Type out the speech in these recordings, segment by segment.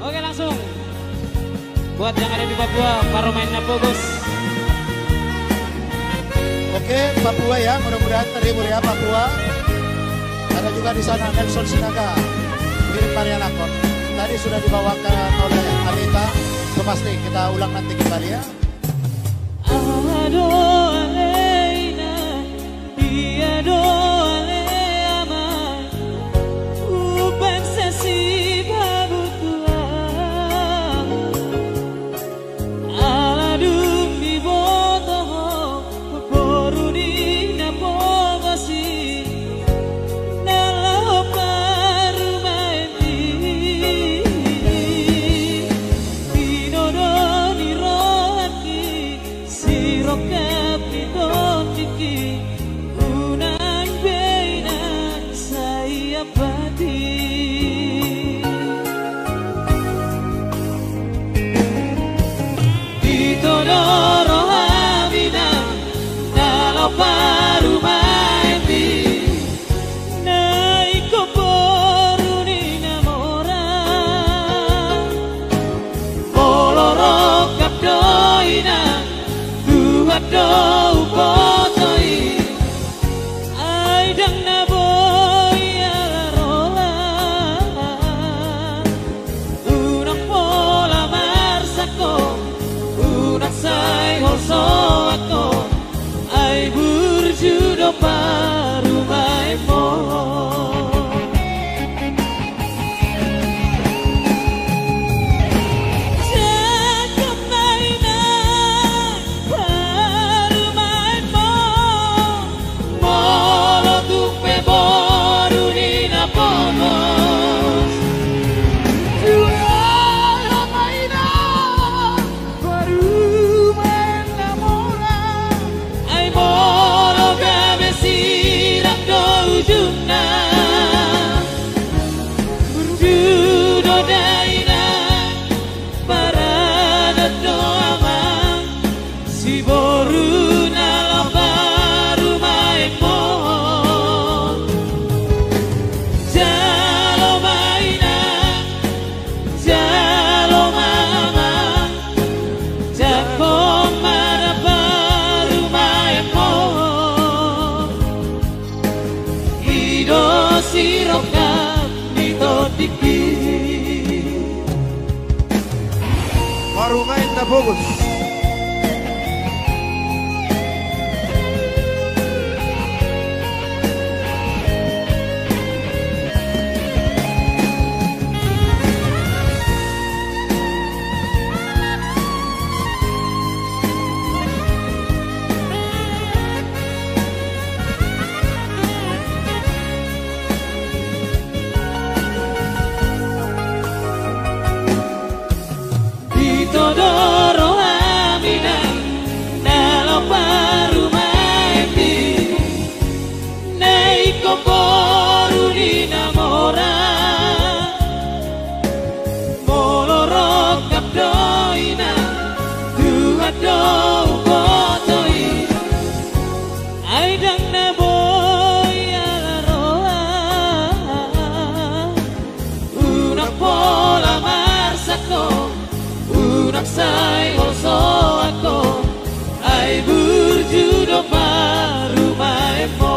Oke langsung buat yang ada di Papua, para mainnya bagus. Oke, Papua ya, mudah-mudahan terhibur ya Papua. Ada juga di sana Nelson Sinaga, mirip Mariana Nakon. Tadi sudah dibawakan oleh Anita, so pasti kita ulang nanti kembali ya. Marumain na bagus. Sai oso ako ay burjudo paru maemo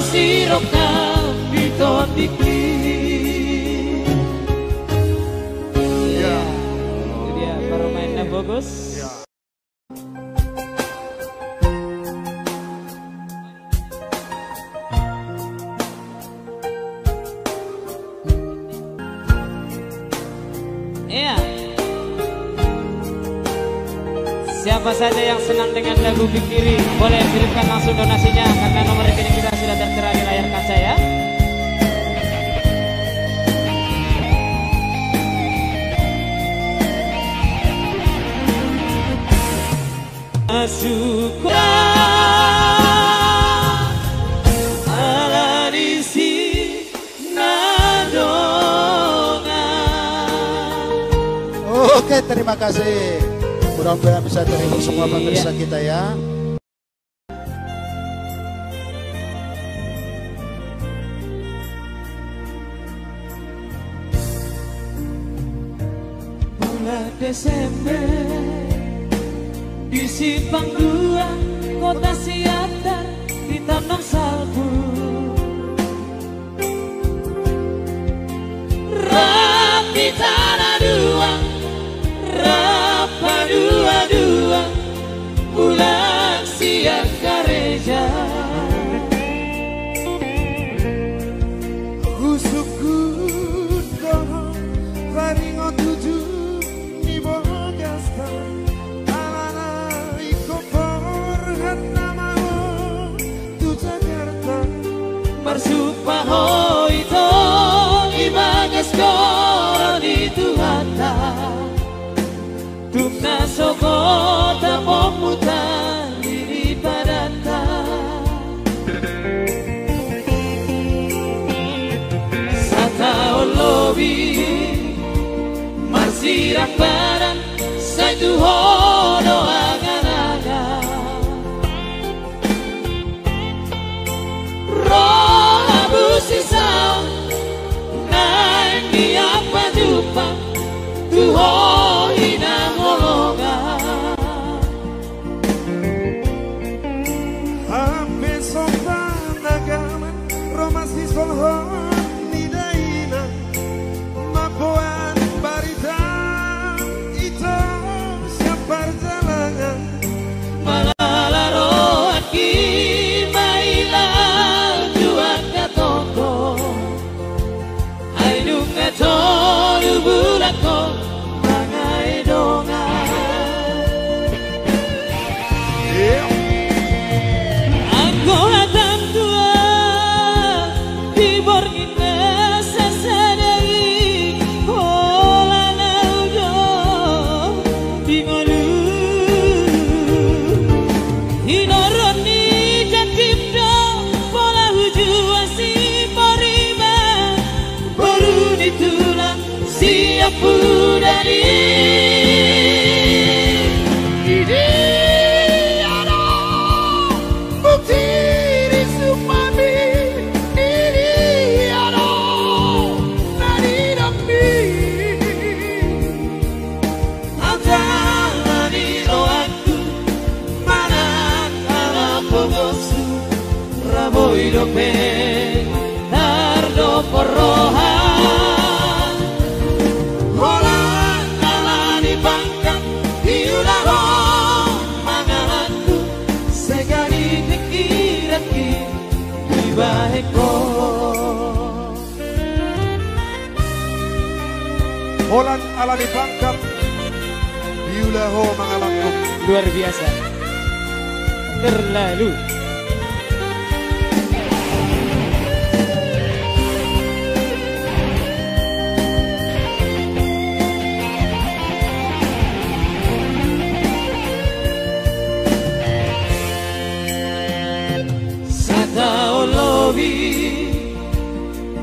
sirokam ditondiki. Ya, itu dia permainnya bagus. Iya. Siapa saja yang senang dengan lagu Fikiri, boleh kirimkan langsung donasinya karena nomor rekening kita sudah tertera di layar kaca ya. Syukur ala disi nadonga. Oke, terima kasih. Mudah-mudahan bisa terhibur semua pemirsa kita ya. Bulan Desember di Simpang 2 Kota Siantar ditanam salbu. Rapi tanah dua, rapa dua-dua, bulan siang kareja. Kusuku doh varingo tuju ni bogasta alana ikopor hatama tu Jakarta Marsupaho itu ibagas koron itu hata Tumna sokota pemutar diri padata. Sata olobi marsirak barang satu hono agan-agan. Roh abu sisau naik di apa jumpa Tuho ina ngolonga. Hampe sopan agaman romasi solhon nidaina mapoan barita itu siapa jalangan Malalaro aki mailang juan katoko Aidung katolu bulako mangai donga. Aku datang tua di borgina sesedari pola naujo di ngolu inoroni jakipdo pola huju asi porima baru ditulang siap dari Dope tardo porrohan Holang ala di bangkang Hiulaho mangalanku Segari pikiranki di baheko Holan ala di bangkap Hiulaho mangalanku. Luar biasa. Terlalu.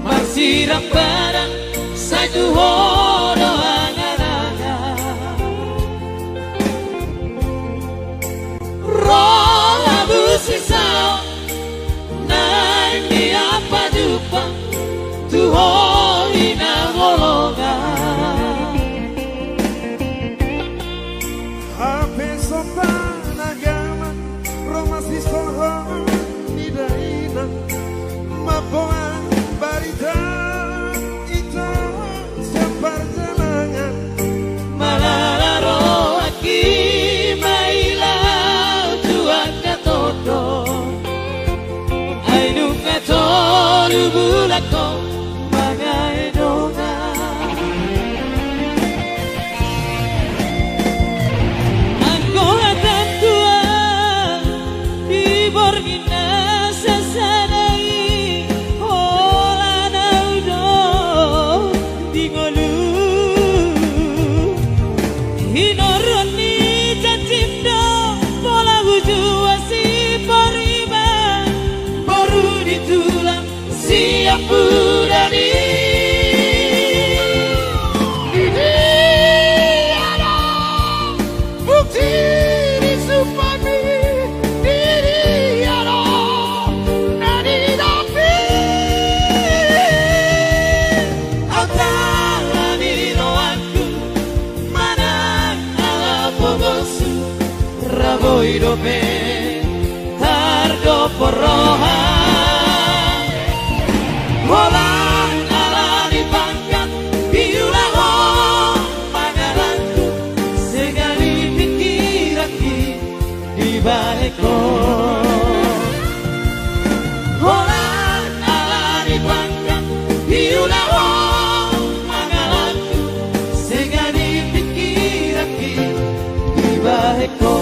Marsirang barang satu hono angan-angan. Roh abu sisau naik di apa jumpa Tuho ina ngolongan. Hape sopan agaman romasi solhon nidaina Horu bulako bagai dongeng. Aku akan tua di borgina sasadai holana udo di ngolu hinoroni jacimdo pola wuju wasi porima baru ditulang siap budani. Hidope tardo porroha Holang ala dipangkat biulaho Pangalanku sekali pikiraki di baleko Holang ala dipangkat biulaho Pangalanku sekali pikiraki di baleko.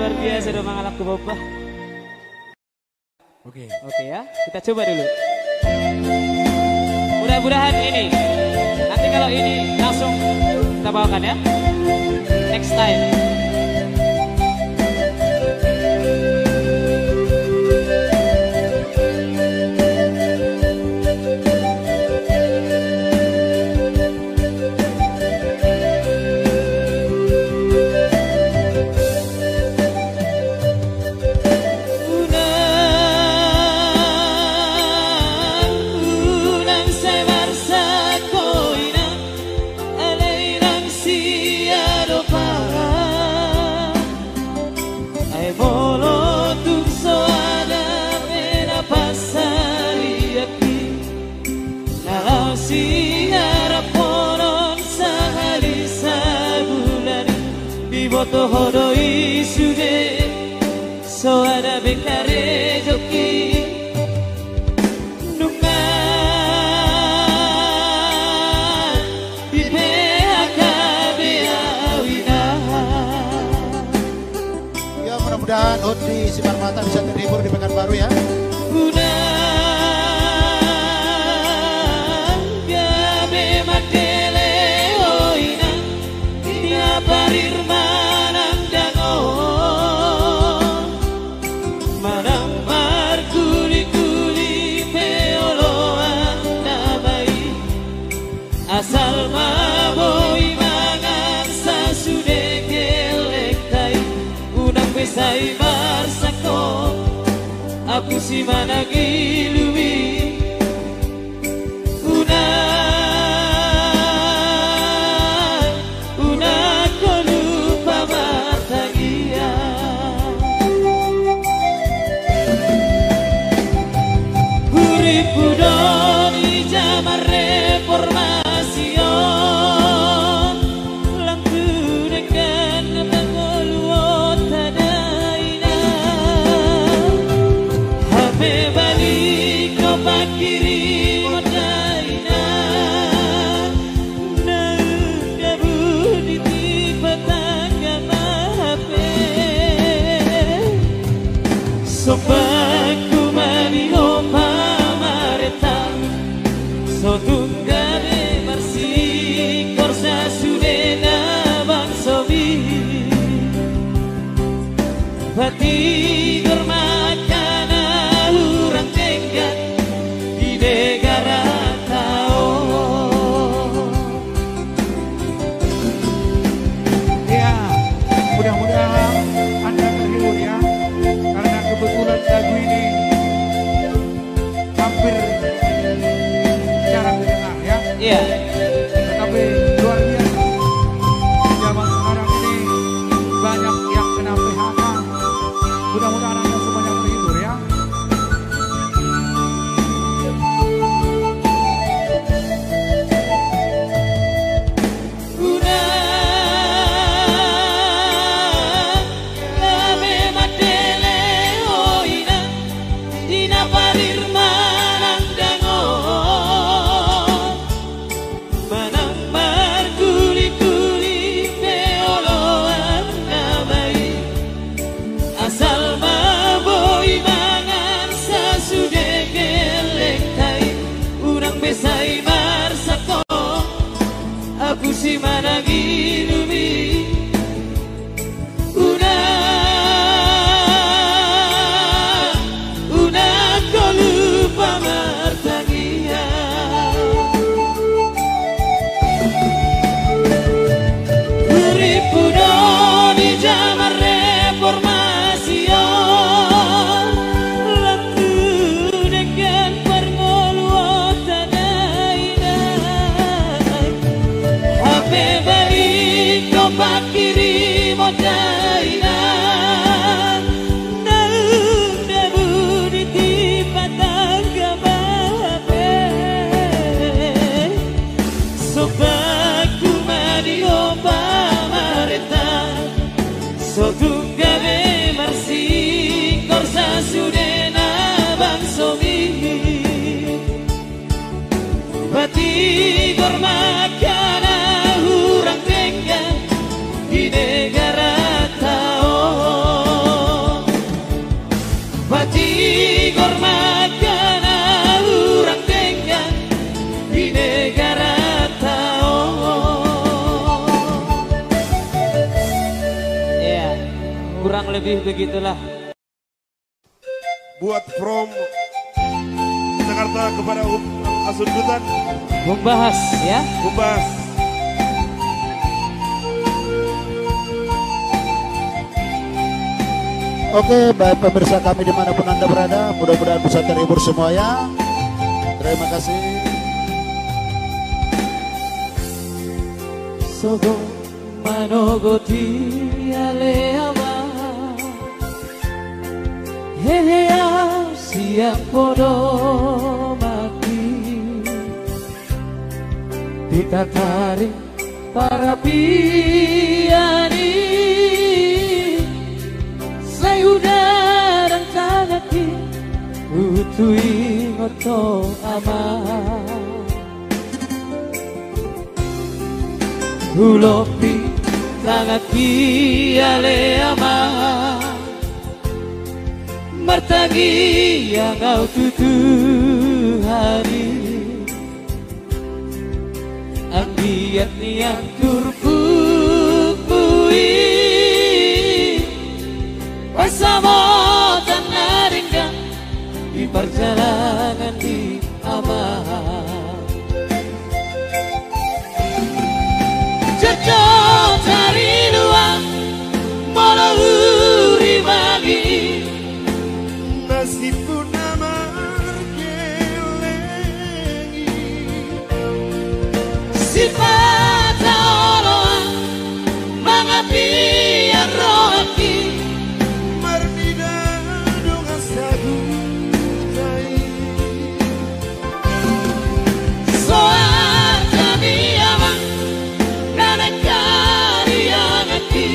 Luar biasa dong mangalapku Bapak. Oke. Oke ya, kita coba dulu. Mudah-mudahan ini. Nanti kalau ini langsung kita bawakan ya. Next time. Boto hodoi sude so ada bekare joki nungan di PHK beawina. Ya mudah-mudahan Odi Sibar Mata bisa terhibur di Pekanbaru ya. Asal maboi mangan sasude kelektai unang pesai marsako aku si managi luwi unang ko lupa matagia urip budoni zaman reformasi Sopaku maniho pamareta so tunggale marsi korsa sudena bang sobi pati gormakana urang tenggat di negara tao. Ya, mudah-mudahan Anda terhibur ya. Karena kebetulan lagu ini hampir jarang didengar ya. Iya. Tetapi luar biasa. Zaman sekarang ini banyak yang kena PHK. Mudah-mudahan Anda semuanya terhibur ya. Una la me mate Sotunggawe marsi korsa sudena bangsomi Bati gormakana hurang tengah di negara tao Bati gormakana hurang tengah di negara tao. Ya, kurang lebih begitulah. Buat from Jakarta kepada Asundutan Membahas ya. Membahas. Oke, baik pemirsa kami dimanapun Anda berada, mudah-mudahan bisa terhibur semuanya. Terima kasih. Sogo manogoti aleama Heya siang podo mati Ditatari para piani Sayudarang kanaki Utui ngoto ama Ulopi tangaki aleama Martagi yang kau tutuhani Ambiat niat turpukui Bersama tanah ringgang Di perjalanan di aman Jatuh cari luang Malahuri bagi Nasib pun nama kelengi Sifat Allah Mengapi yang rohaki Marbida dengan sagu jai Soal kami aman Nanak karya ngati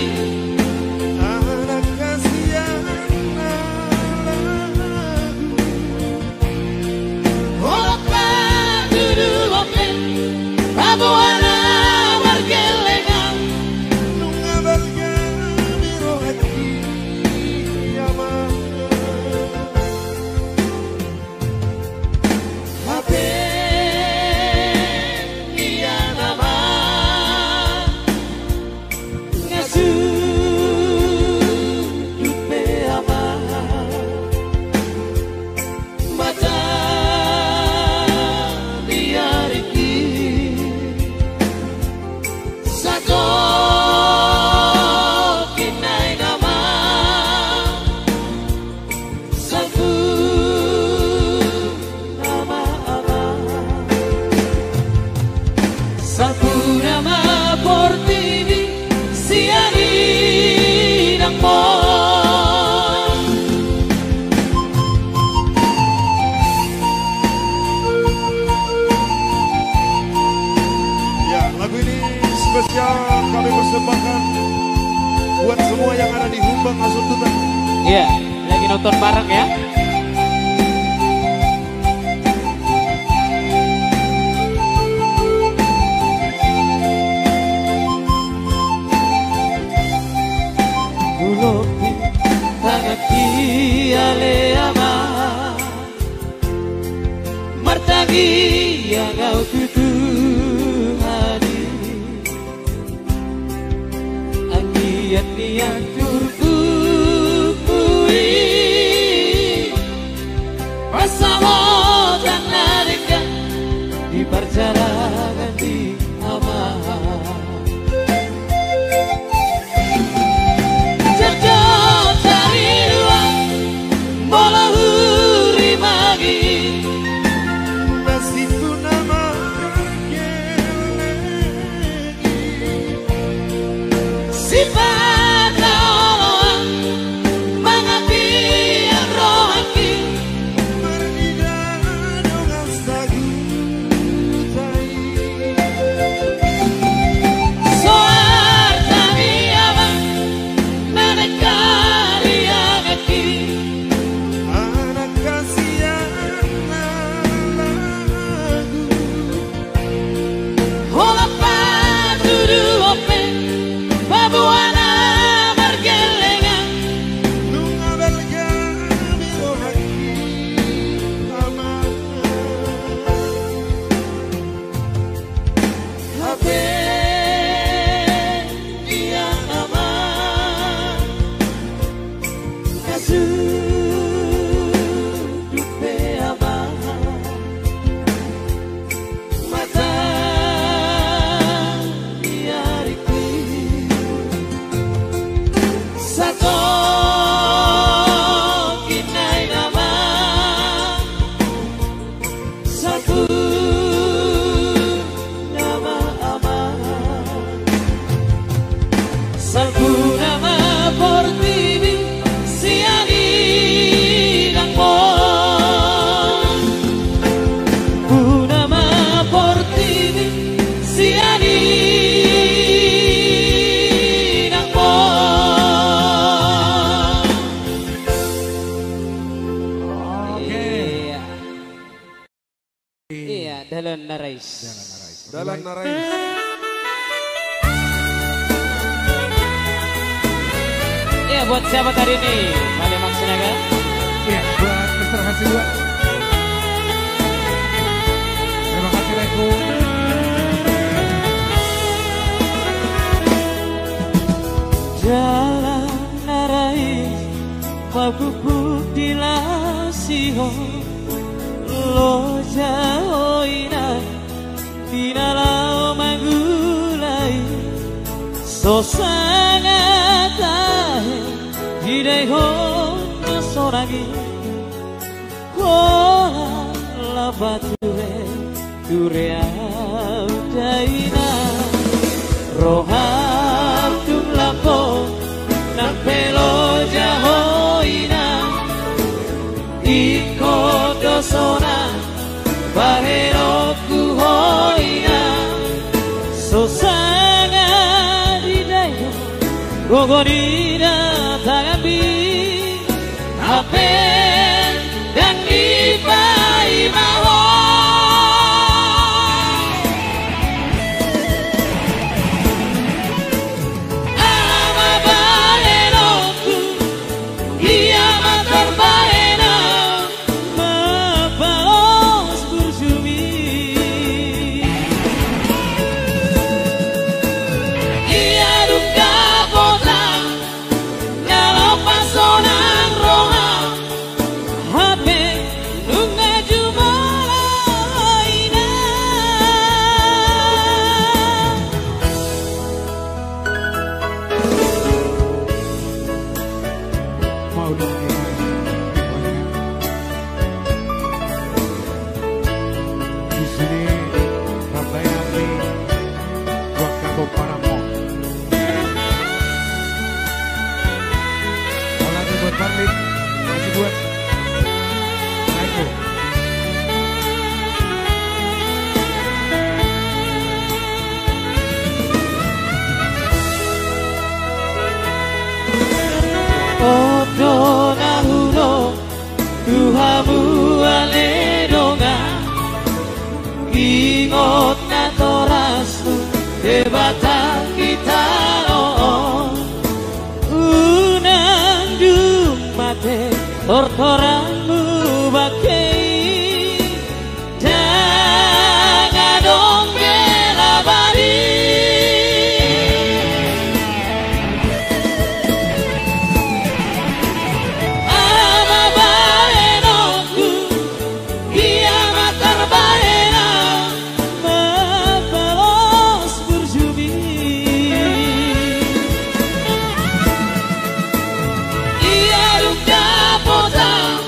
anak kasihan Olok padudu open Pabuana margelengan Nungabalga biro hati yaman Hape iya nama Ngasu dupe ama Mata biariki Satu kinai nama Safu nama ama Safu nama portivi siani nang mo Ya, lagu ini spesial kami persembahkan buat semua yang ada di Humbang Asundutan. Iya, lagi nonton bareng ya. Ulopi tangaki aleama Martagi yang kau tutuhani Akiat niat turpukui Bersama tanah ringgang Di perjalanan di aman Jatuh cari ruang Malahuri bagi Nasib pun nama satu kinai nama satu nama aman satu nama portibi siani dan pon nama portibi siani dan pon. Iya, Dalan Narais. Dalan Narais. Iya, buat siapa hari ini? Mali maksudnya kan? Iya, buat Mr. Hasibuan. Terima kasih Reko. Dalan Narais mabubuk di lasiho lo jahoina dinalau manggulai so sangat tahe hideho nasoragi kola labatue durea udaina roham tum lapo nampelo jahoina iko dosona bahero kuhoina sosanga didayo gogonina tagambi apen dan dipai maho ama balenoku ia materbaena mapaos bersumi ia duka kota nyalo pasonan roha hape nunga jumalaina Mau dong di sini Rabayati buat Kabo Paramo. Kalau ada buat Parlit, masih buat Reko. Odo nahuno tuhamu aledonga ingot na torasu debata kita unandung mate tortoramu bakei jangan dong belabari ama baenoku ia materbaena mapalos bersumi ia duka potang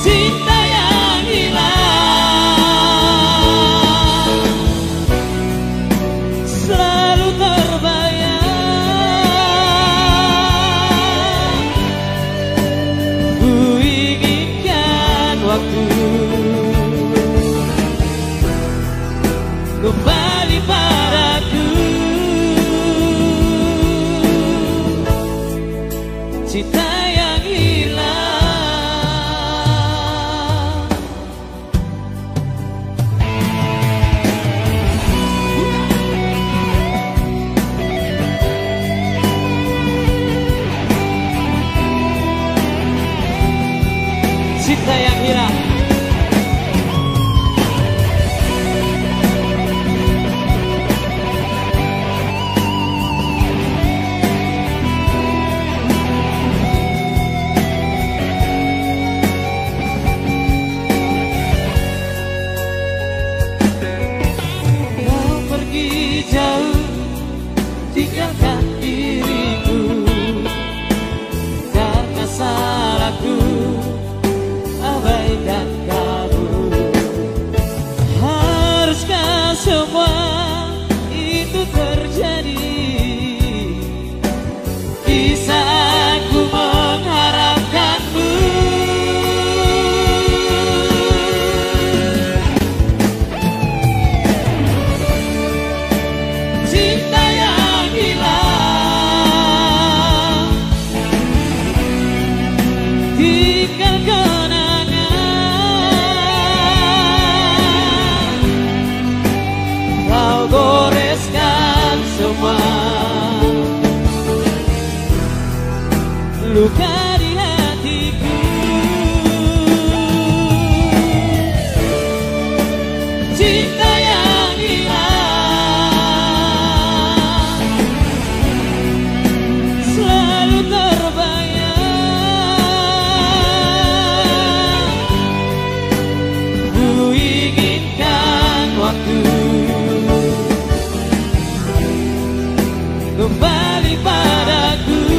cinta yang hilang selalu terbayang. Ku inginkan waktu kembali padaku, cinta yang hilang. Cinta yang hilang. Kau pergi jauh, tinggalkan diriku karena salahku abaikan kamu. Haruskah semua itu terjadi di saat ku mengharapkanmu? Cinta yang hilang, tinggal kenangan. Kau goreskan semua luka di hatiku. Cinta yang hilang selalu terbayang. Ku inginkan waktu kembali padaku,